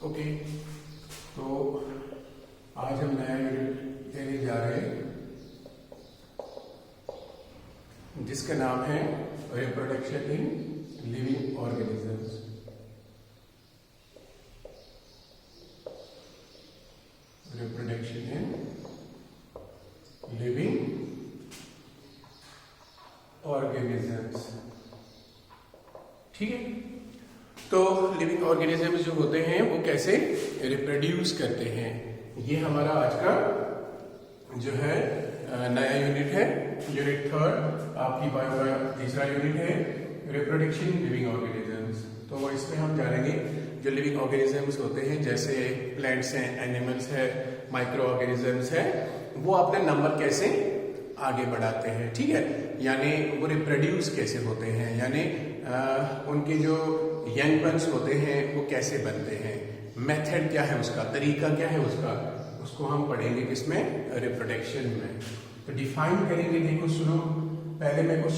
Okay, तो आज हम नया यूनिट लेने जा रहे हैं जिसका नाम है reproduction in living organisms. Reproduction in living organisms, ठीक है। तो लिविंग ऑर्गेनिजम्स जो होते हैं वो कैसे रिप्रोड्यूस करते हैं, ये हमारा आज का जो है नया यूनिट है। यूनिट 3 आपकी बायो का तीसरा यूनिट है, रिप्रोडक्शन लिविंग ऑर्गेनिजम्स। तो इसमें हम जानेंगे जो लिविंग ऑर्गेनिजम्स होते हैं, जैसे प्लांट्स हैं, एनिमल्स है, माइक्रो ऑर्गेनिजम्स है, वो अपना नंबर कैसे आगे बढ़ाते हैं, ठीक है। यानी वो रिप्रोड्यूस कैसे होते हैं, यानी उनके जो यंग वंस होते हैं वो कैसे बनते हैं, मेथड क्या है उसका, तरीका क्या है उसको हम पढ़ेंगे किसमें, रिप्रोडक्शन में। तो डिफाइन करेंगे। देखो सुनो, पहले मैं कुछ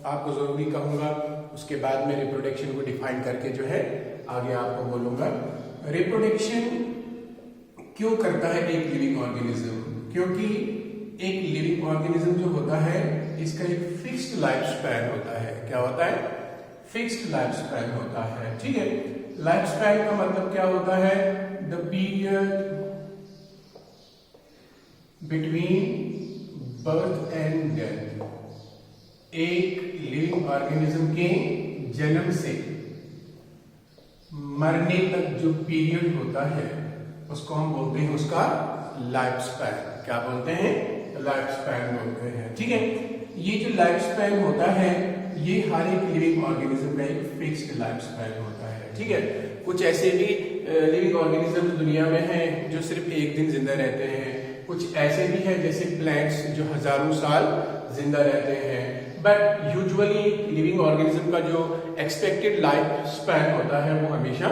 आपको जरूरी कहूंगा, उसके बाद में रिप्रोडक्शन को डिफाइन करके जो है आगे आपको बोलूंगा। रिप्रोडक्शन क्यों करता है एक लिविंग ऑर्गेनिज्म? क्योंकि एक लिविंग ऑर्गेनिज्म जो होता है इसका एक फिक्स्ड लाइफ स्पैन होता है। क्या होता है? फिक्स्ड लाइफ स्पैन होता है, ठीक है। लाइफ स्पैन का मतलब क्या होता है? The period between birth and death. एक लिविंग ऑर्गेनिज्म के जन्म से मरने तक जो पीरियड होता है उसको हम बोलते हैं उसका लाइफ स्पैन। क्या बोलते हैं? लाइफ स्पैन बोलते हैं, ठीक है। ये जो लाइफ स्पैन होता है ये हर एक लिविंग ऑर्गेनिज्म का एक फिक्स्ड लाइफ स्पैन होता है, ठीक है। कुछ ऐसे भी लिविंग ऑर्गेनिज्म दुनिया में हैं जो सिर्फ एक दिन जिंदा रहते हैं, कुछ ऐसे भी हैं जैसे प्लांट्स जो हजारों साल जिंदा रहते हैं। बट यूजुअली लिविंग ऑर्गेनिज्म का जो एक्सपेक्टेड लाइफ स्पैन होता है वो हमेशा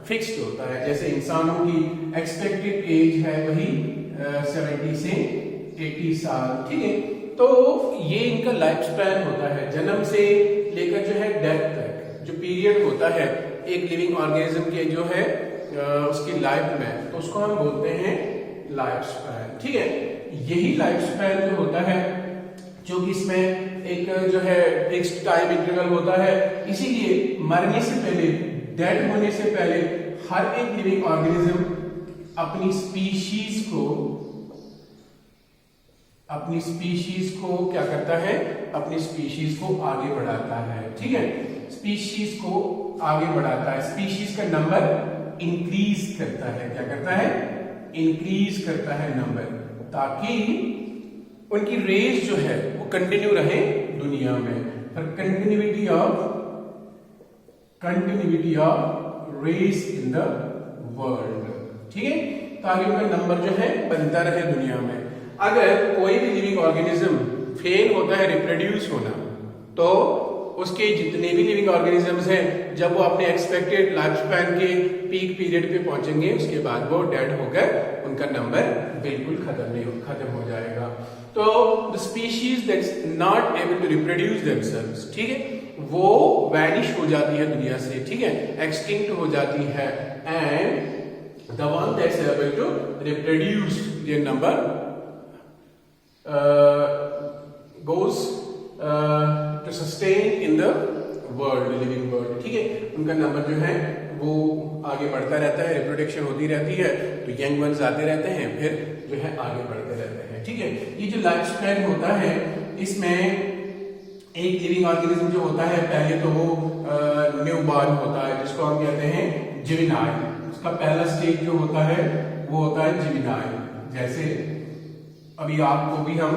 फिक्स्ड होता है। जैसे इंसानों की एक्सपेक्टेड एज है वही 70 से 80 साल, ठीक है। तो ये इनका लाइफ स्पैन होता है, जन्म से लेकर जो है डेथ तक जो पीरियड होता है एक लिविंग ऑर्गेनिज्म के जो है उसकी लाइफ में, तो उसको हम बोलते हैं लाइफ स्पैन, ठीक है। यही लाइफ स्पैन जो होता है, जो कि इसमें एक जो है फिक्स्ड टाइम इंटरवल होता है, इसीलिए मरने से पहले, डेड होने से पहले हर एक लिविंग ऑर्गेनिज्म अपनी स्पीशीज को क्या करता है? अपनी स्पीशीज को आगे बढ़ाता है, ठीक है। स्पीशीज को आगे बढ़ाता है, स्पीशीज का नंबर इंक्रीज करता है। क्या करता है? इंक्रीज करता है नंबर, ताकि उनकी रेस जो है वो कंटिन्यू रहे दुनिया में। पर continuity of race in the world, ठीक है। ताकि उनका नंबर जो है बनता रहे दुनिया में। अगर कोई भी लिविंग ऑर्गेनिज्म फेल होता है रिप्रोड्यूस होना, तो उसके जितने भी लिविंग ऑर्गेनिजम्स हैं जब वो अपने एक्सपेक्टेड लाइफ स्पैन के पीक पीरियड पे पहुंचेंगे उसके बाद वो डेड होकर उनका नंबर बिल्कुल खत्म हो जाएगा। तो the species that's not able to reproduce themselves, ठीक है, वो वैनिश हो जाती है दुनिया से, ठीक है, एक्सटिंक्ट हो जाती है। And the one that's able to reproduce their number goes to sustain in the world, living world, ठीक है। उनका नंबर जो है वो आगे बढ़ता रहता है, रिप्रोडक्शन होती रहती है, तो यंग वंस आते रहते हैं, फिर जो है आगे बढ़ते रहते हैं, ठीक है। ये जो लाइफ स्पैन होता है इसमें एक लिविंग ऑर्गेनिज्म जो होता है पहले तो वो न्यू बॉर्न होता है, जिसको हम कहते हैं जुवेनाइल। उसका पहला स्टेज जो होता है वो होता है जुवेनाइल। जैसे अभी आपको भी हम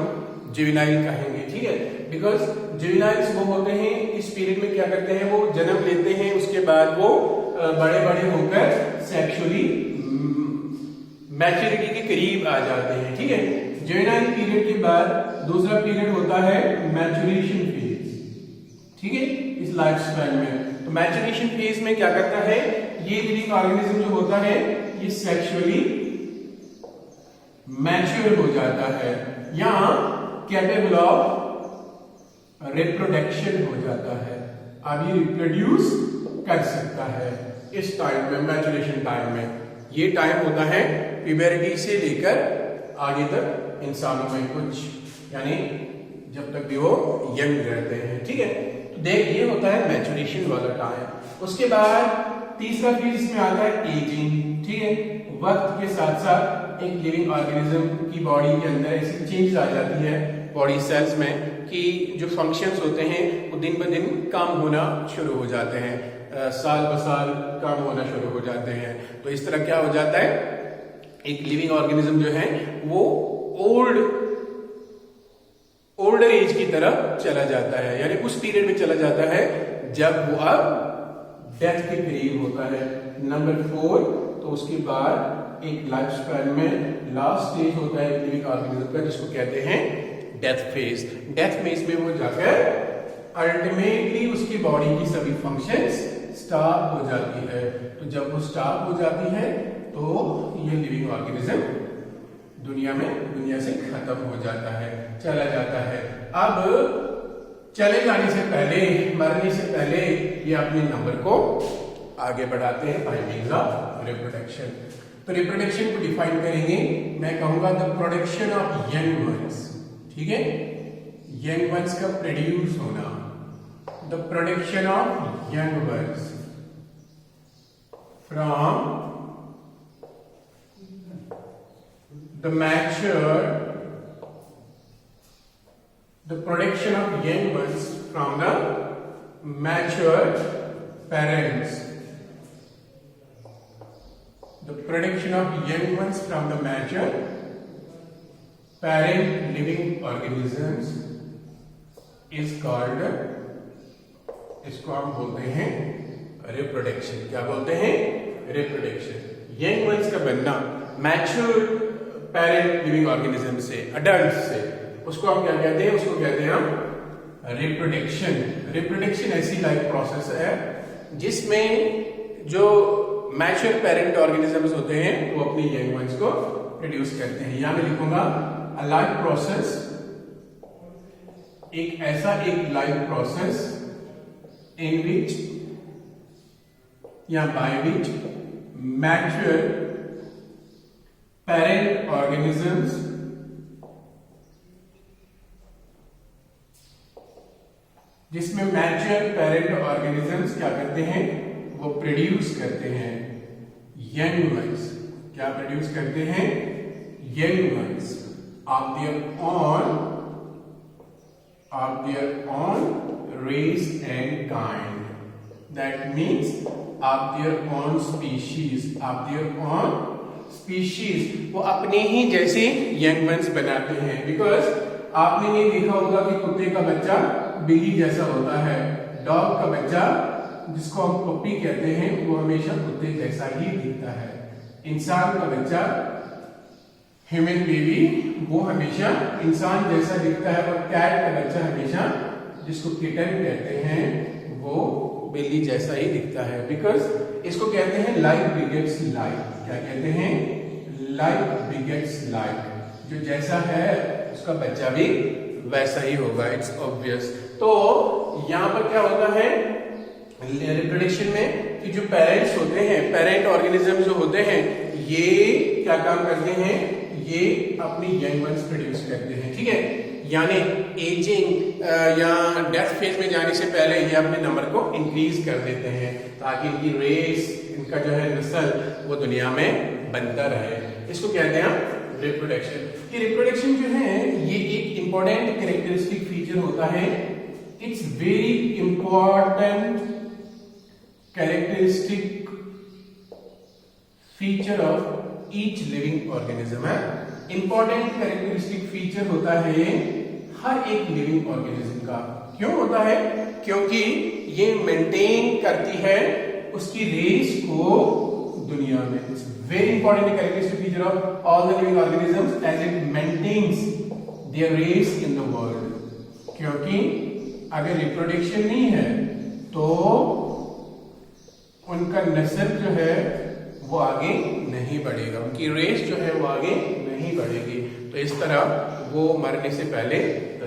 जुवेनाइल कहेंगे, ठीक है, बिकॉज जुवेनाइल्स वो होते हैं इस पीरियड में क्या करते हैं, वो जन्म लेते हैं, उसके बाद वो बड़े बड़े होकर सेक्सुअली मैच्योरिटी के करीब आ जाते हैं, ठीक है। जुवेनाइल पीरियड के बाद दूसरा पीरियड होता है मैच्योरेशन फेज, ठीक है, इस लाइफ स्पैन में। तो मैच्योरेशन फेज में क्या करता है ये लिविंग ऑर्गेनिज्म जो होता है ये सेक्सुअली मैच्योर हो जाता है या कैपेबल ऑफ रिप्रोडक्शन हो जाता है। अब ये रिप्रोड्यूस कर सकता है इस टाइम में, मैचुरेशन टाइम में। ये टाइम होता है प्यूबरिटी से लेकर आगे तक इंसानों में कुछ, यानी जब तक भी वो यंग रहते हैं, ठीक है। तो देख, ये होता है मैचुरेशन वाला टाइम। उसके बाद तीसरा फेज इसमें आता है एजिंग, ठीक है। वक्त के साथ साथ एक लिविंग ऑर्गेनिज्म की बॉडी के अंदर ऐसी चेंज आ जाती है बॉडी सेल्स में कि जो फंक्शंस होते हैं वो दिन ब दिन कम होना शुरू हो जाते हैं, साल ब साल कम होना शुरू हो जाते हैं। तो इस तरह क्या हो जाता है, एक लिविंग ऑर्गेनिज्म जो है वो ओल्डर एज की तरफ चला जाता है, यानी उस पीरियड में चला जाता है जब वो अब डेथ के करीब होता है। नंबर 4, तो उसके बाद एक लाइफ स्पैन में लास्ट स्टेज होता है लिविंग ऑर्गेनिज्म का, जिसको कहते हैं डेथ फेज। डेथ फेज में वो जाकर अल्टीमेटली उसकी बॉडी की सभी फंक्शंस स्टॉप हो जाती है। तो जब वो स्टॉप हो जाती है तो ये लिविंग ऑर्गेनिज्म दुनिया से खत्म हो जाता है, चला जाता है। अब चले जाने से पहले, मरने से पहले ये अपने नंबर को आगे बढ़ाते हैं बाय मींस ऑफ रिप्रोडक्शन। तो रिप्रोडक्शन को डिफाइन करेंगे, मैं कहूंगा the production of young ones, ठीक है। यंग वंस का प्रोड्यूस होना, the production of young ones from the production of young ones from the mature parents. The production of young ones from the mature parent living organisms is called, इसको हम बोलते हैं reproduction. क्या बोलते हैं? Reproduction. Young ones का बनना mature parent living organism से, अडल्ट से, उसको हम क्या कहते हैं? उसको कहते हैं हम रिप्रोडक्शन। रिप्रोडक्शन ऐसी लाइफ प्रोसेस है जिसमें जो मैच्योर पेरेंट ऑर्गेनिजम्स होते हैं वो अपने यंग वंस को प्रोड्यूस करते हैं। यहां मैं लिखूंगा अ लाइफ प्रोसेस, एक ऐसा एक लाइफ प्रोसेस इन विच या by which mature parent organisms जिसमें मैच्योर पेरेंट ऑर्गेनिजम्स क्या करते हैं? वो प्रोड्यूस करते हैं यंग वंस। क्या प्रोड्यूस करते हैं? Young ones of their own race and kind, that means of their own species, of their own species. वो अपने ही जैसे यंग वंस बनाते हैं। बिकॉज आपने ये देखा होगा कि कुत्ते का बच्चा बिल्ली जैसा होता है, डॉग का बच्चा जिसको हम पप्पी कहते हैं वो हमेशा कुत्ते जैसा ही दिखता है, इंसान का बच्चा ह्यूमन बेबी वो हमेशा इंसान जैसा दिखता है, और कैट का बच्चा हमेशा जिसको किटन कहते हैं वो बिल्ली जैसा ही दिखता है। बिकॉज इसको कहते हैं लाइक बिगेट्स लाइक। क्या कहते हैं? Like begets like. जो जैसा है उसका बच्चा भी वैसा ही होगा, इट्स ऑब्वियस। तो यहां पर क्या होता है रिप्रोडक्शन में कि जो पेरेंट्स होते हैं, पेरेंट ऑर्गेनिज्म जो होते हैं, ये क्या काम करते हैं? ये अपनी यंग वंस प्रोड्यूस करते हैं, ठीक है। यानी एजिंग या डेथ फेज में जाने से पहले ये अपने नंबर को इंक्रीज कर देते हैं ताकि इनकी रेस, इनका जो है नस्ल वो दुनिया में बनता रहे। इसको कहते हैं रिप्रोडक्शन। ये रिप्रोडक्शन जो है ये एक इंपॉर्टेंट कैरेक्टरिस्टिक फीचर होता है। It's very important characteristic feature of each living organism है। इंपॉर्टेंट कैरेक्टरिस्टिक फीचर होता है हर एक लिविंग ऑर्गेनिज्म का। क्यों होता है? क्योंकि ये मेंटेन करती है उसकी रेस को दुनिया में। It's very important characteristic feature of all the living organisms as it maintains their race in the world. क्योंकि अगर रिप्रोडक्शन नहीं है तो उनका नस्ल जो है वो आगे नहीं बढ़ेगा, उनकी रेस जो है वो आगे नहीं बढ़ेगी। तो इस तरह वो मरने से पहले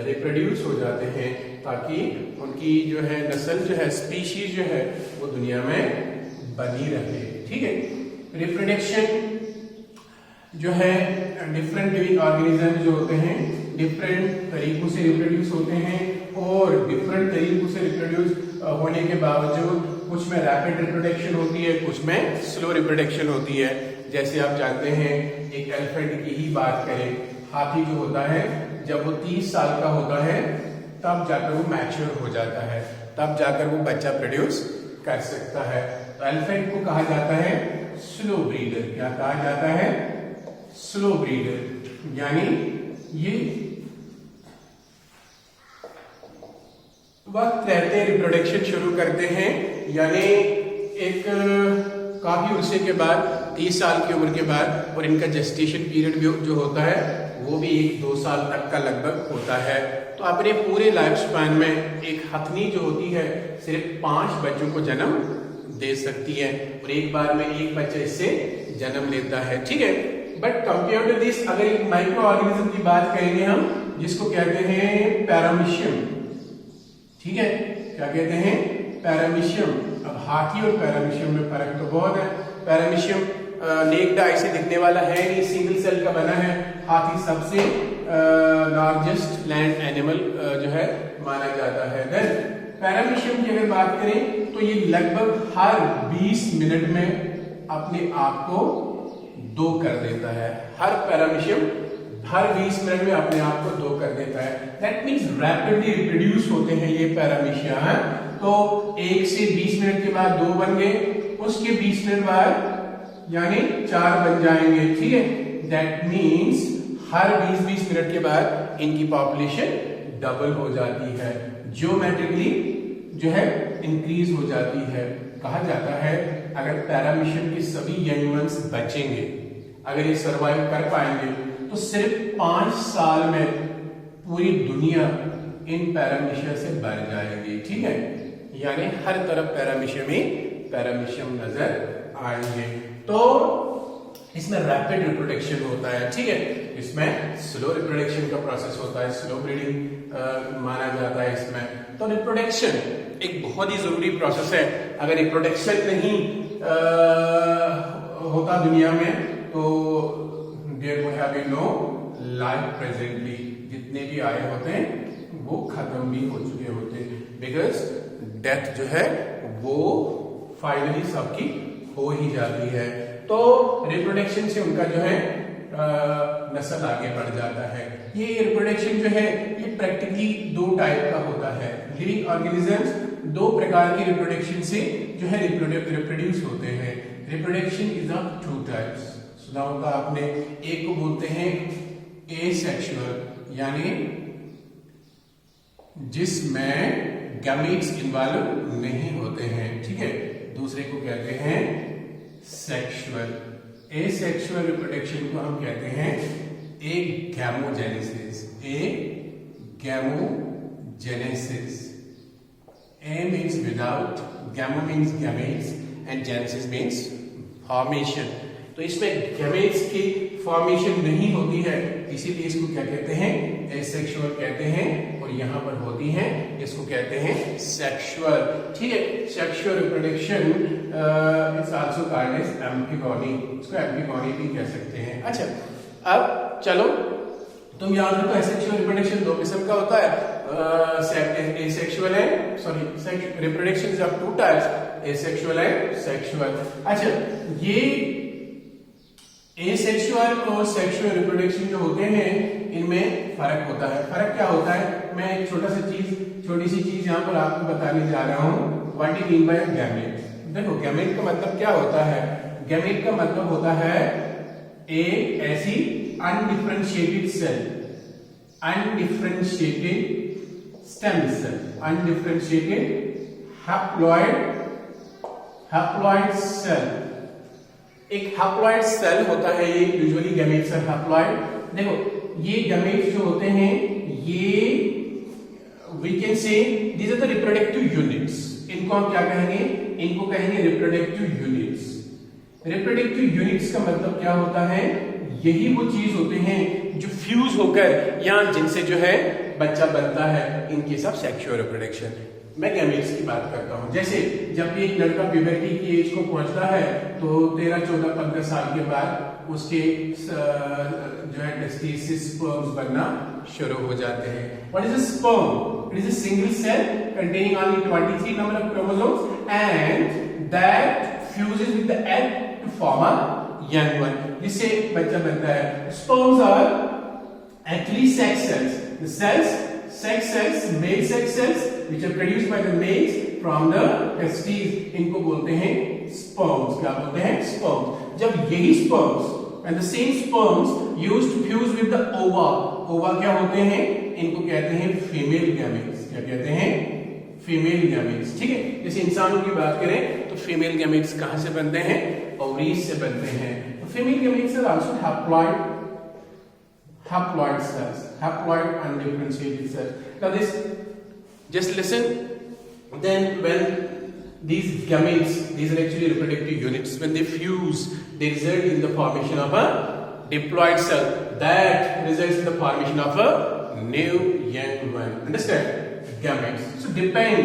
रिप्रोड्यूस हो जाते हैं, ताकि उनकी जो है नस्ल जो है, स्पीशीज जो है वो दुनिया में बनी रहे। ठीक है, रिप्रोडक्शन जो है डिफरेंट लिविंग ऑर्गेनिज्म जो होते हैं डिफरेंट तरीकों से रिप्रोड्यूस होते हैं, और डिफरेंट तरीकों से रिप्रोड्यूस होने के बावजूद कुछ में रैपिड रिप्रोडक्शन होती है, कुछ में स्लो रिप्रोडक्शन होती है। जैसे आप जानते हैं, एक एलिफेंट की ही बात करें, हाथी जो होता है जब वो 30 साल का होता है तब जाकर वो मैच्योर हो जाता है, तब जाकर वो बच्चा प्रोड्यूस कर सकता है। तो एलिफेंट को कहा जाता है स्लो ब्रीडर। क्या कहा जाता है? Slow breeder. यानी ये वक्त रहते रिप्रोडक्शन शुरू करते हैं, यानी एक काफी उर्से के बाद, 30 साल की उम्र के बाद, और इनका जेस्टेशन पीरियड भी जो होता है वो भी 1-2 साल तक का लगभग होता है। तो अपने पूरे लाइफ स्पैन में एक हथनी जो होती है सिर्फ 5 बच्चों को जन्म दे सकती है, और एक बार में एक बच्चा इससे जन्म लेता है। ठीक है, बट कंपेयर टू दिस, अगर एक माइक्रो ऑर्गेनिज्म की बात करेंगे हम, जिसको कहते हैं पैरामीशियम। ठीक है, क्या कहते हैं? पैरामीशियम। अब हाथी और पैरामीशियम में फर्क तो बहुत है। पैरामीशियम नेक्ड आई से दिखने वाला है नहीं, सिंगल सेल का बना है। हाथी सबसे लार्जेस्ट लैंड एनिमल जो है माना जाता है। देन पैरामीशियम की अगर बात करें तो ये लगभग हर 20 मिनट में अपने आप को 2 कर देता है। हर पैरामीशियम हर 20 मिनट में अपने आप को 2 कर देता है। दैट मीन्स रैपिडली रिप्रोड्यूस होते हैं ये पैरामीशिया है। तो 1 से 20 मिनट के बाद 2 बन गए, उसके 20 मिनट बाद यानी 4 बन जाएंगे। ठीक है, दैट मीन्स हर 20-20 मिनट के बाद इनकी पॉपुलेशन डबल हो जाती है, ज्योमेट्रिकली जो है इंक्रीज हो जाती है। कहा जाता है अगर पैरामीशियम के सभी यंग वंस बचेंगे, अगर ये सरवाइव कर पाएंगे, तो सिर्फ 5 साल में पूरी दुनिया इन पैरामीशिया से भर जाएगी। ठीक है, यानी हर तरफ पैरामीशियम ही पैरामीशियम नजर आएंगे। तो इसमें रैपिड रिप्रोडक्शन होता है। ठीक है, इसमें स्लो रिप्रोडक्शन का प्रोसेस होता है, स्लो ब्रीडिंग माना जाता है इसमें। तो रिप्रोडक्शन एक बहुत ही जरूरी प्रोसेस है। अगर रिप्रोडक्शन नहीं होता दुनिया में तो there would have been no life presently. जितने भी आए होते हैं वो खत्म भी हो चुके होते हैं, बिकॉज डेथ जो है वो फाइनली सबकी हो ही जाती है। तो रिप्रोडक्शन से उनका जो है नस्ल आगे बढ़ जाता है। ये रिप्रोडक्शन जो है ये प्रैक्टिकली 2 टाइप का होता है। लिविंग ऑर्गेनिजम्स 2 प्रकार की रिप्रोडक्शन से जो है रिप्रोड्यूस होते हैं। Reproduction is of 2 types. सुना होगा आपने, एक को बोलते हैं एसेक्सुअल, यानी जिसमें गैमेट्स इन्वॉल्व नहीं होते हैं। ठीक है, दूसरे को कहते हैं सेक्सुअल। एसेक्सुअल रिप्रोडक्शन को हम कहते हैं gamogenesis. Gamogenesis. A means without, gamo means gametes, and genesis means formation. तो इसमें गैमेट्स की फॉर्मेशन नहीं होती है, इसीलिए इसको क्या कहते हैं? एसेक्सुअल कहते हैं। और यहां पर होती है, इसको कहते हैं सेक्सुअल। ठीक है, sexual reproduction is also called as amphigony. इसको एम्फिगोनी भी कह सकते हैं। अच्छा, अब चलो तुम याद रखो, एसेक्सुअल रिप्रोडक्शन 2 किस्म का होता है। एसेक्सुअल है, sorry, reproduction is of 2 types, asexual and sexual. अच्छा, ये एसेक्सुअल और सेक्सुअल रिप्रोडक्शन जो होते हैं इनमें फर्क होता है। फर्क क्या होता है? मैं एक छोटी सी चीज यहाँ पर आपको बताने जा रहा हूँ। What you mean by gamete? देखो, गैमेट का मतलब क्या होता है? गैमेट का मतलब होता है एक ऐसी undifferentiated cell, undifferentiated stem cell, undifferentiated haploid cell. एक हैप्लॉइड सेल होता है ये, यूजुअली गैमेट्स आर हैप्लॉइड। देखो, ये गैमेट्स जो होते हैं ये we can say these are the reproductive units. इनको हम क्या कहेंगे? इनको कहेंगे रिप्रोडक्टिव यूनिट्स। रिप्रोडक्टिव यूनिट्स का मतलब क्या होता है? यही वो चीज होते हैं जो फ्यूज होकर या जिनसे जो है बच्चा बनता है, इनके सब सेक्सुअल रिप्रोडक्शन। मैं गैमेट्स की बात करता हूँ। जैसे जब भी एक लड़का प्यूबर्टी की एज को पहुंचता है तो 13, 14, 15 साल के बाद उसके जो है टेस्टिस स्पर्म्स बनना शुरू हो जाते हैं। What is a sperm? It is a single cell containing only 23 number of chromosomes and that fuses with the egg to form a young one, जिससे बच्चा बनता है। Sperms are actually sex cells. The cells, sex cells, male sex cells, which are produced by the males from the testes, इनको बोलते हैं sperms। क्या बोलते हैं? Sperms। जब यही sperms and the same sperms used to fuse with the ova, ova क्या होते हैं? इनको कहते हैं फीमेल गैमेट्स। क्या कहते हैं? Female gametes. ठीक है, जैसे इंसानों की बात करें तो फीमेल गैमेट्स कहां से बनते हैं? ओवरीज से बनते हैं। तो female gametes are also haploid cells, haploid undifferentiated cells. Now this, just listen. Then when these gametes, these are actually reproductive units, when they fuse, they result in the formation of a diploid cell that results in the formation of a new young one. Understand? Gametes. So depend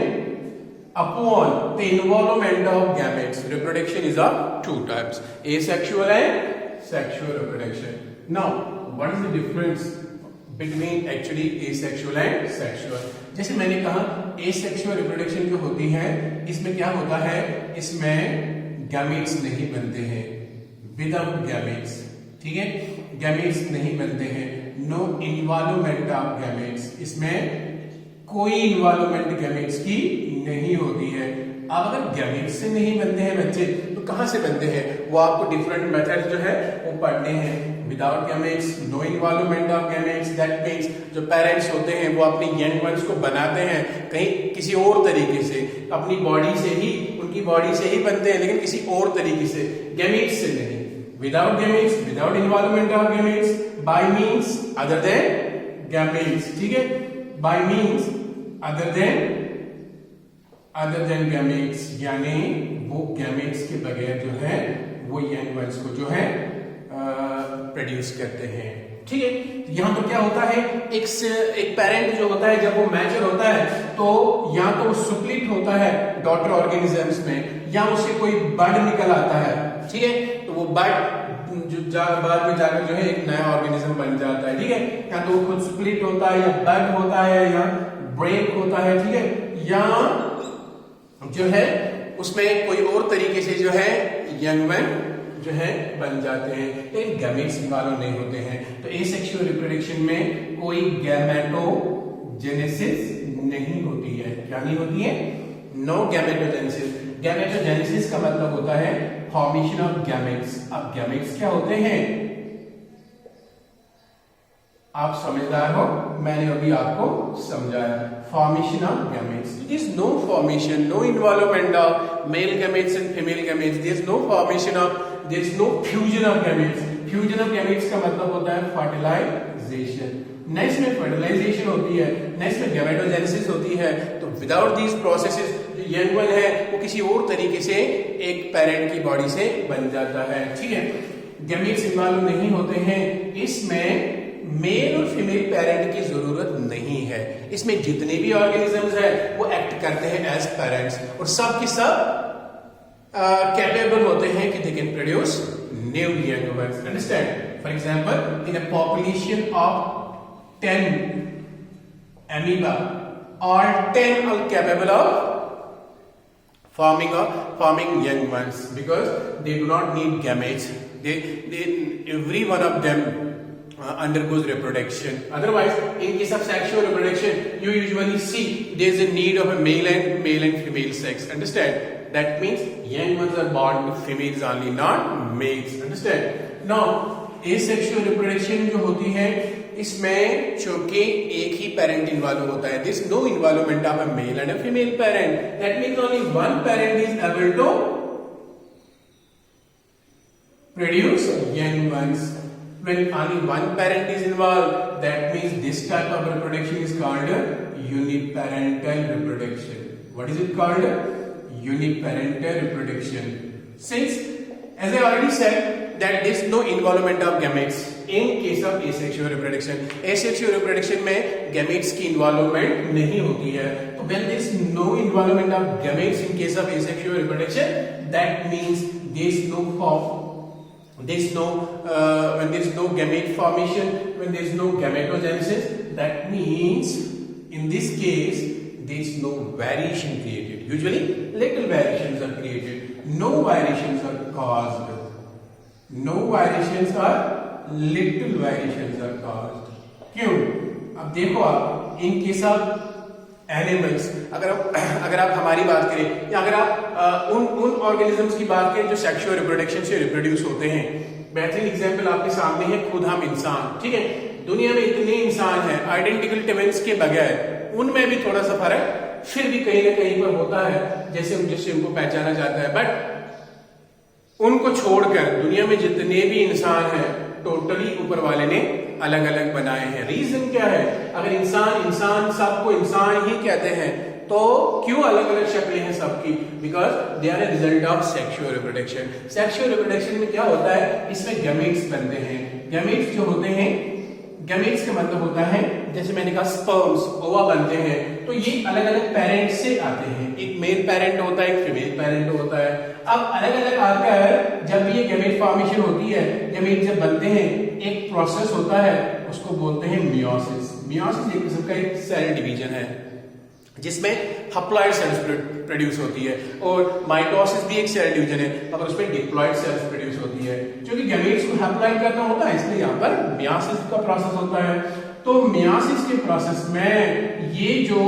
upon the involvement of gametes, reproduction is of two types, asexual and sexual reproduction. Now what is the difference between actually asexual and sexual? जैसे मैंने कहा asexual reproduction जो होती है, इसमें क्या होता है? इसमें gametes नहीं बनते हैं, without gametes। ठीक है, gametes नहीं बनते हैं, no involvement of gametes, इसमें कोई इन्वॉल्वमेंट गैमेट्स की नहीं होती है। अब अगर गैमेट्स से नहीं बनते हैं बच्चे तो कहां से बनते हैं? वो आपको डिफरेंट मेथड जो है वो पढ़ने हैं। Without gametes, no involvement of gametes, that means जो पेरेंट्स होते हैं वो अपनी यंग वंस को बनाते हैं कहीं किसी और तरीके से, अपनी बॉडी से ही, उनकी बॉडी से ही बनते हैं, लेकिन किसी और तरीके से, गैमेट्स से नहीं। Without gametes, without involvement of gametes, by means other than gametes. ठीक है, by means other than gametes, यानी वो गैमेट्स के बगैर जो है वो यंग वंस को जो है प्रोड्यूस करते हैं। ठीक है, यहां तो क्या होता है, एक पेरेंट जो होता है जब वो मैच्योर होता है तो या तो वो स्प्लिट होता है डॉटर ऑर्गेनिजम्स में, या उससे कोई बड निकल आता है। ठीक है, तो वो बड जो बाद में जाकर जो है एक नया ऑर्गेनिज्म बन जाता है। ठीक है, या तो वो खुद स्प्लिट होता है, या बड होता है, या ब्रेक होता है। ठीक है, या जो है उसमें कोई और तरीके से जो है यंग मैन जो है बन जाते हैं, लेकिन गैमेट्स इन्वॉल्व नहीं होते हैं। तो एसेक्सुअल रिप्रोडक्शन में कोई गैमेटोजेनेसिस नहीं होती है। क्या नहीं होती है? No gametogenesis. गैमेटोजेनेसिस का मतलब होता है फॉर्मेशन ऑफ गैमेट्स। अब गैमेट्स क्या होते हैं? आप समझदार हो, मैंने अभी आपको समझाया। Formation of gametes, it is no formation, no involvement of male gametes and female gametes, there is no formation of, there is no fusion of gametes. Fusion of gametes का मतलब होता है फर्टिलाइजेशन। नेक्स्ट में fertilisation होती है, next में gametogenesis होती है। तो विदाउट दीज प्रोसेसेस जो यंग वन है वो किसी और तरीके से एक पेरेंट की बॉडी से बन जाता है। ठीक है, गैमेट्स इन्वॉल्व नहीं होते हैं, इसमें मेल और फीमेल पेरेंट की जरूरत नहीं है। इसमें जितने भी ऑर्गेनिजम्स हैं वो एक्ट करते हैं एज पेरेंट्स, और सब के सब कैपेबल होते हैं कि they can produce new young ones. Understand? For example, in a population of 10 amoeba, all 10 are capable of forming young ones because they do not need gametes. Every one of them undergoes reproduction. Otherwise, in case of sexual reproduction, you usually see there is a need of a male and female sex. Understand? That means young ones are born with females only, not males. Understand? Now, asexual reproduction जो होती है इसमें चूंकि एक ही parent involve होता है, this no involvement of a male and a female parent, that means only one parent is able to produce young ones. When only one parent is involved, that means this type of reproduction is called uniparental reproduction. What is it called? Uniparental reproduction. Since as I already said that there is no involvement of gametes in case of asexual reproduction. Asexual reproduction में gametes की involvement नहीं होती है. तो when there is no involvement of gametes in case of asexual reproduction, that means there is no when there is no gamete formation, when there is no gametogenesis, that means in this case there is no variation created. Usually little variations are created. No variations are caused. No variations are little variations are caused. क्यों? अब देखो आप in case of animals, अगर आप हमारी बात करें या अगर आप उन ऑर्गेनिजम्स की बात करें जो सेक्सुअल रिप्रोडक्शन से रिप्रोड्यूस होते हैं, बेहतरीन एग्जांपल आपके सामने है खुद हम इंसान. ठीक है, दुनिया में इतने इंसान हैं आइडेंटिकल ट्विन्स के बगैर, उनमें भी थोड़ा सा फर्क फिर भी कहीं ना कहीं पर होता है जिससे उनको पहचाना जाता है. बट उनको छोड़कर दुनिया में जितने भी इंसान हैं टोटली ऊपर वाले ने अलग अलग बनाए हैं. रीजन क्या है? अगर इंसान सबको इंसान ही कहते हैं तो क्यों अलग अलग शक्लें हैं सबकी? Because they are a result of sexual reproduction. Sexual reproduction में क्या होता है? इसमें गैमेट्स बनते हैं. गैमेट्स जो होते हैं, गैमेट्स का मतलब होता है जैसे मैंने कहा स्पर्म्स, ओवा बनते हैं. तो ये अलग अलग पेरेंट से आते हैं. एक मेल पेरेंट होता है, एक फीमेल पेरेंट होता है. अब अलग अलग आकर जब ये गैमेट फॉर्मेशन होती है, गैमेट जब बनते हैं, एक प्रोसेस होता है, उसको बोलते हैं मियोसिस. मियोसिस एक किस्म का एक सेल डिवीजन है जिसमें हप्लॉइड सेल्स प्रोड्यूस होती है, और माइटोसिस भी एक सेल डिवीजन है मगर उसमें डिप्लॉइड सेल्स प्रोड्यूस होती है. क्योंकि गैमेट्स को हप्लॉइड करना होता है इसलिए यहाँ पर मियोसिस का प्रोसेस होता है. तो मियोसिस के प्रोसेस में ये जो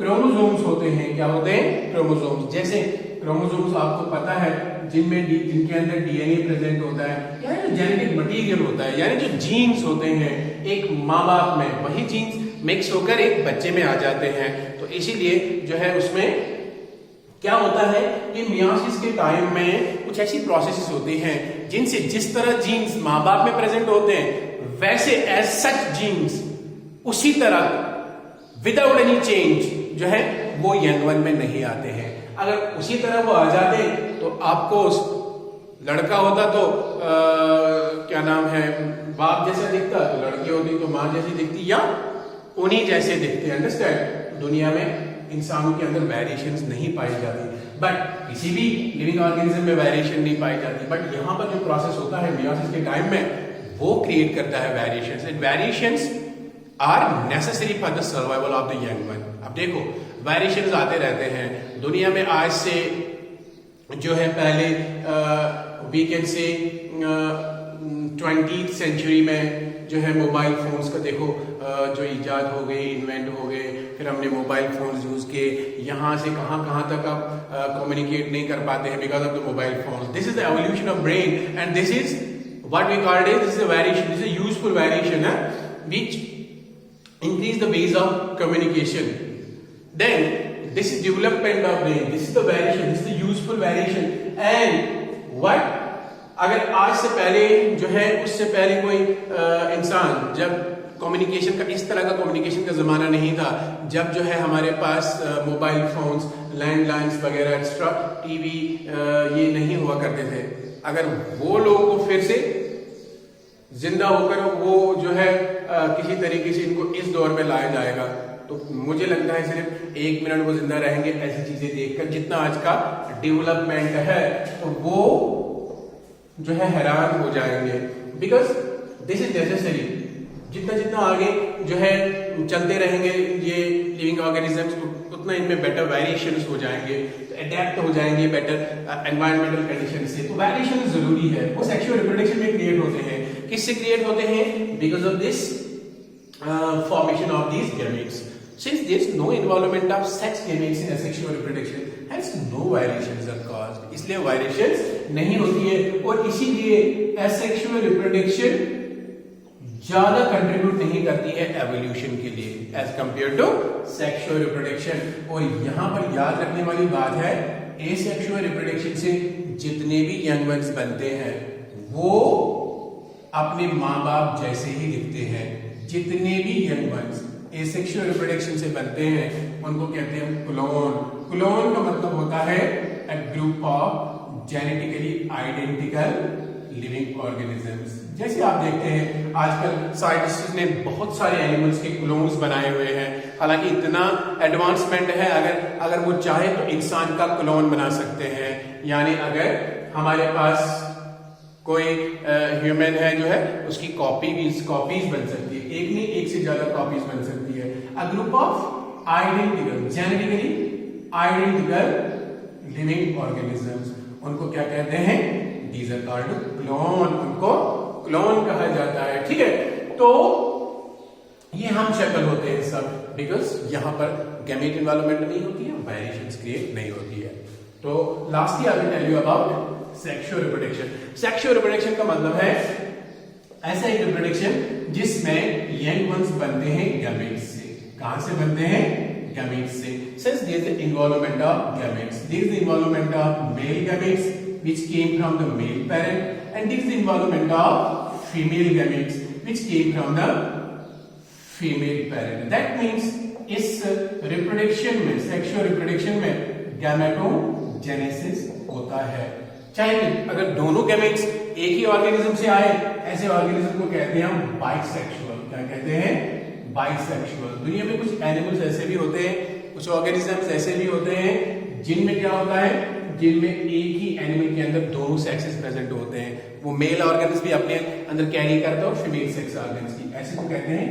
क्रोमोसोम्स होते हैं, क्या होते हैं? क्रोमोसोम्स. जैसे क्रोमोसोम्स आपको पता है जिनके अंदर डीएनए प्रेजेंट होता है, यानी जेनेटिक मटेरियल होता है, यानी जो जीन्स होते हैं एक माँ बाप में, वही जीन्स मिक्स होकर एक बच्चे में आ जाते हैं. तो इसीलिए जो है उसमें क्या होता है, ये मियोसिस के टाइम में कुछ ऐसी प्रोसेसेस होती हैं जिनसे जिस तरह जीन्स माँ बाप में प्रेजेंट होते हैं वैसे एज सच जीन्स उसी तरह विदाउट एनी चेंज जो है वो यंग वन में नहीं आते हैं. अगर उसी तरह वो आ जाते तो आपको लड़का होता तो क्या नाम है, बाप जैसा दिखता, तो लड़की होती तो माँ जैसी दिखती या उन्हीं जैसे दिखते. अंडरस्टैंड? दुनिया में इंसानों के अंदर वेरिएशंस नहीं पाई जाती, बट किसी भी लिविंग ऑर्गेनिज्म में वेरिएशन नहीं पाई जाती. बट यहाँ पर जो प्रोसेस होता है मियोसिस के टाइम में वो क्रिएट करता है variations. And variations are necessary for the survival of the young one. अब देखो वेरिएशंस आते रहते हैं दुनिया में. आज से जो है पहले वी कैन से 20th सेंचुरी में जो है मोबाइल फोन्स का देखो जो इजाद हो गई, इन्वेंट हो गए, फिर हमने मोबाइल फोन्स यूज किए. यहाँ से कहाँ तक आप कम्युनिकेट नहीं कर पाते हैं because of the mobile phones. This is the evolution of brain and this is what we call it, this is a variation, this is a useful variation which increase the ways of communication. Then this is development of brain, this is the variation, this is the useful variation. And what अगर आज से पहले जो है उससे पहले कोई इंसान जब कम्युनिकेशन का इस तरह का कम्युनिकेशन का जमाना नहीं था, जब जो है हमारे पास मोबाइल फोन्स, लैंडलाइंस वगैरह एक्स्ट्रा टीवी ये नहीं हुआ करते थे, अगर वो लोगों को फिर से जिंदा होकर वो जो है किसी तरीके से इनको इस दौर में लाया जाएगा तो मुझे लगता है सिर्फ 1 मिनट वो जिंदा रहेंगे ऐसी चीजें देखकर. जितना आज का डेवलपमेंट है तो वो जो है हैरान हो जाएंगे बिकॉज दिस इज नेसेसरी. जितना आगे जो है चलते रहेंगे ये लिविंग ऑर्गेनिजम्स उतना इनमें बेटर वेरिएशंस हो जाएंगे, अडेप्ट हो जाएंगे बेटर एनवायरमेंटल कंडीशन से. तो वेरिएशन जरूरी है. वो सेक्सुअल रिप्रोडक्शन में क्रिएट होते हैं. किससे क्रिएट होते हैं? Because of this formation of these gametes. Since there is no involvement of sex gametes in asexual reproduction, hence no variations are caused. इसलिए variations नहीं होती है और इसीलिए asexual reproduction ज्यादा कंट्रीब्यूट नहीं करती है एवोल्यूशन के लिए as compare to sexual reproduction. और यहाँ पर याद रखने वाली बात है एसेक्सुअल रिप्रोडक्शन से जितने भी यंग वंस बनते हैं वो अपने माँ बाप जैसे ही दिखते हैं. जितने भी यंग वंस एसेक्सुअल रिप्रोडक्शन से बनते हैं उनको कहते हैं क्लोन. क्लोन का मतलब होता है a group of genetically identical living organisms. जैसे आप देखते हैं आजकल साइंटिस्ट ने बहुत सारे एनिमल्स के क्लोन्स बनाए हुए हैं, हालांकि इतना एडवांसमेंट है, अगर वो चाहे तो इंसान का क्लोन बना सकते हैं। यानी अगर हमारे पास कोई ह्यूमन है जो है उसकी कॉपीज बन सकती है, एक नहीं एक से ज्यादा कॉपीज बन सकती है। A group of identical genetically identical living organisms, उनको क्या कहते हैं? दीज आर कॉल्ड क्लोन, उनको क्लोन कहा जाता है। ठीक है, तो ये हम शक्ल होते हैं सब, बिकॉज यहां पर गैमेट इन्वॉल्वमेंट नहीं होती है, वेरिएशंस क्रिएट नहीं होती है। तो lastly I will tell you about sexual reproduction. Sexual reproduction का मतलब है ऐसा एक रिप्रोडक्शन जिसमें यंग वंस बनते हैं गैमेट्स से। कहां से बनते हैं? गैमेट्स से। Since there is the involvement of gametes, there is the involvement of male gametes which came from the male parent, and there is the involvement of female gametes which came from the female parent. That means इस reproduction में, sexual reproduction में gametogenesis होता है। चाहे अगर दोनों gametes एक ही organism से आए, ऐसे ऑर्गेनिज्म को कहते हैं हम बाइसेक्सुअल। क्या कहते हैं? बाइसेक्सुअल। दुनिया में कुछ एनिमल्स ऐसे भी होते हैं, कुछ ऑर्गेनिजम्स ऐसे भी होते हैं जिनमें क्या होता है, जिनमें एक ही एनिमल के अंदर दोनों सेक्सेस प्रेजेंट होते हैं। वो मेल ऑर्गन्स भी अपने अंदर कैरी करता है और फीमेल सेक्स ऑर्गन्स की, ऐसे को कहते हैं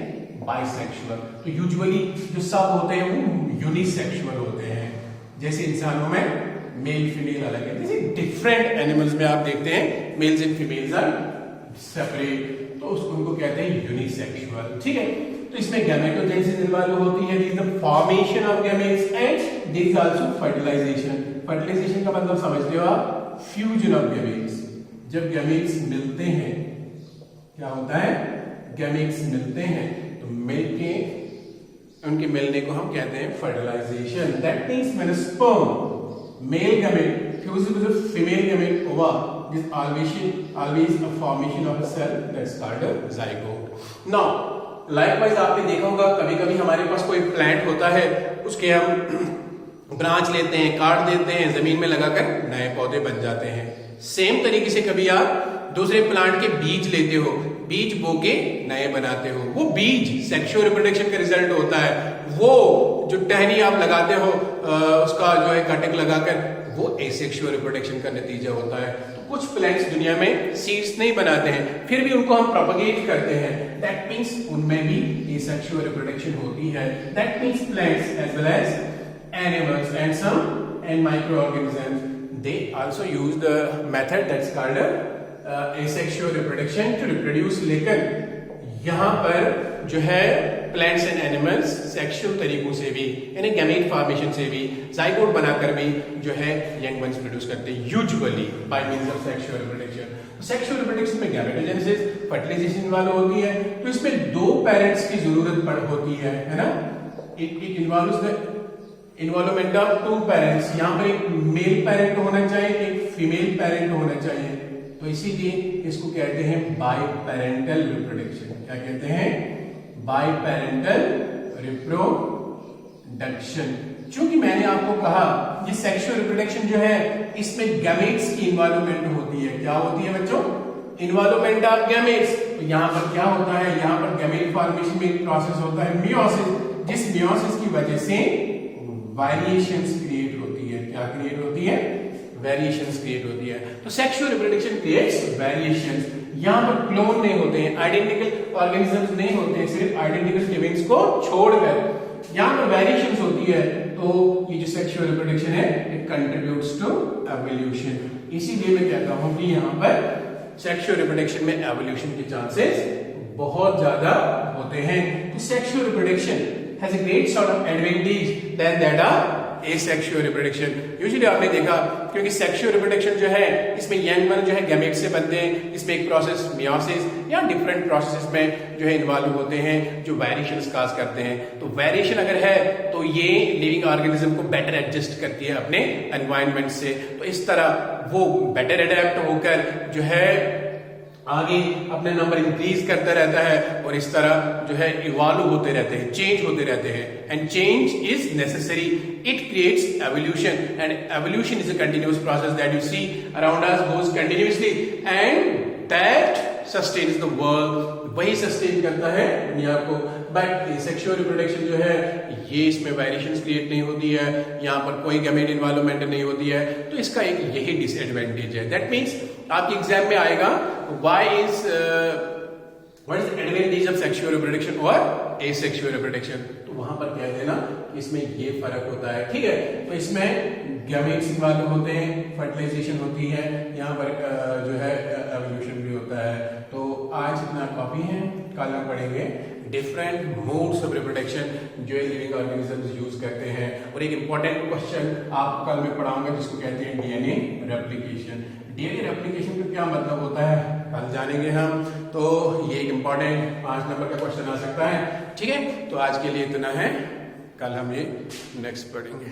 बाइसेक्सुअल। तो यूजुअली जो सब होते हैं वो यूनिसेक्सुअल होते हैं। जैसे इंसानों में मेल फीमेल अलग है, जैसे डिफरेंट एनिमल्स में आप देखते हैं males and females are separate, तो उसको उनको कहते हैं यूनिसेक्सुअल। ठीक है, तो इसमें गैमेटोजेनेसिस इन्वॉल्व होती है, this the formation of gametes and this also fertilization. Fertilization का मतलब समझते हो आप? Fusion of gametes. जब गैमेट्स मिलते हैं क्या होता है? गैमेट्स मिलते हैं तो मिलके उनके मिलने को हम कहते हैं fertilization. That means when a sperm male gamete fuses with a female gamete ova, this always a formation of a cell that's called a zygote. Now likewise आपने देखा होगा कभी कभी हमारे पास कोई प्लांट होता है, उसके हम ब्रांच लेते हैं, काट देते हैं, जमीन में लगाकर नए पौधे बन जाते हैं। सेम तरीके से कभी आप दूसरे प्लांट के बीज लेते हो, बीज बो के नए बनाते हो, वो बीज सेक्सुअल रिप्रोडक्शन का रिजल्ट होता है। वो जो टहनी आप लगाते हो उसका जो है कटिंग लगाकर, वो एसेक्सुअल रिप्रोडक्शन का नतीजा होता है। तो कुछ प्लांट्स दुनिया में सीड्स नहीं बनाते हैं, फिर भी उनको हम प्रोपगेट करते हैं। दैट मींस उनमें भी एसेक्सुअल रिप्रोडक्शन होती है। That means plants as well as animals and some and micro organisms they also use the method that's called asexual reproduction to reproduce। लेकिन यहाँ पर जो है प्लांट्स एंड एनिमल्स सेक्सुअल तरीकों से भी, यानी गैमेट फॉर्मेशन से भी, जाइगोट बनाकर भी जो है यंग वंस प्रोड्यूस करते हैं, usually by means of sexual reproduction. Sexual reproduction में गैमेटोजेनेसिस, फर्टिलाइजेशन वाला होती है, तो इसमें दो पेरेंट्स की जरूरत होती है ना। It involves the involvement of two parents. यहाँ पर एक मेल पेरेंट होना चाहिए, एक फीमेल पेरेंट होना चाहिए, तो इसीलिए इसको कहते हैं बाइपेरेंटल रिप्रोडक्शन। क्या कहते हैं? बाइपेरेंटल रिप्रोडक्शन। चूंकि मैंने आपको कहा ये सेक्सुअल रिप्रोडक्शन जो है इसमें गैमेट्स की इन्वॉल्वमेंट होती है। क्या होती है बच्चों? Involvement of gametes. तो यहाँ पर क्या होता है? यहाँ पर गैमेट फॉर्मेशन में एक प्रोसेस होता है मियोसिस, जिस मियोसिस की वजह से वेरिएशंस क्रिएट होती है। क्या क्रिएट होती है? वेरिएशंस क्रिएट होती है। तो सेक्सुअल रिप्रोडक्शन क्रिएट्स वेरिएशंस। यहां पर क्लोन नहीं होते हैं, आइडेंटिकल ऑर्गेनिजम्स नहीं होते हैं, सिर्फ आइडेंटिकल लिविंग्स को छोड़कर यहां पर वेरिएशंस होती है। तो ये जो सेक्सुअल रिप्रोडक्शन है इट कंट्रीब्यूट्स टू एवोल्यूशन। इसीलिए मैं कहता हूं कि यहां पर सेक्सुअल रिप्रोडक्शन में एवोल्यूशन के चांसेस बहुत ज्यादा होते हैं। तो sexual reproduction has a great sort of advantage than that of asexual reproduction। Usually आपने देखा क्योंकि सेक्सुअल रिप्रोडक्शन जो है इसमें यंग वन जो है गैमेट से बनते हैं, इसमें एक प्रोसेस मियोसिस या डिफरेंट प्रोसेसेस में जो है इन्वॉल्व होते हैं जो वेरिएशंस काज करते हैं। तो वेरिएशन अगर है तो ये लिविंग ऑर्गेनिज्म को बेटर एडजस्ट करती है अपने एनवायरनमेंट से, तो इस तरह वो बेटर अडेप्ट होकर जो है आगे अपने नंबर इंक्रीज करता रहता है और इस तरह जो है इवॉल्व होते रहते हैं, चेंज होते रहते हैं. And change is necessary, it creates evolution, and evolution is a continuous process that you see around us goes continuously and that sustains the world. वही सस्टेन करता है दुनिया को. बट सेक्सुअल रिप्रोडक्शन जो है ये इसमें वेरिएशंस क्रिएट नहीं होती है, यहाँ पर कोई गैमेट इन्वॉल्वमेंट नहीं होती है, तो इसका एक यही डिसएडवांटेज है. दैट मीन्स आपके एग्जाम में आएगा what is advantage of sexual reproduction और एसेक्सुअल रिप्रोडक्शन, तो वहां पर कह देना इसमें ये फर्क होता है. ठीक है, तो इसमें गैमेट्स इन्वॉल्व होते हैं, फर्टिलाइजेशन होती है, यहाँ पर जो है एवोल्यूशन भी होता है. तो आज इतना कॉपी है, कल हम पढ़ेंगे डिफरेंट मोड्स ऑफ रिप्रोडक्शन जो लिविंग ऑर्गेनिजम्स यूज करते हैं. और एक इंपॉर्टेंट क्वेश्चन आपको कल मैं पढ़ाऊंगा जिसको कहते हैं डीएनए रेप्लिकेशन. डीएनए रेप्लिकेशन का क्या मतलब होता है कल जानेंगे हम. तो ये एक इंपॉर्टेंट 5 नंबर का क्वेश्चन आ सकता है. ठीक है, तो आज के लिए इतना है, कल हम ये नेक्स्ट पढ़ेंगे.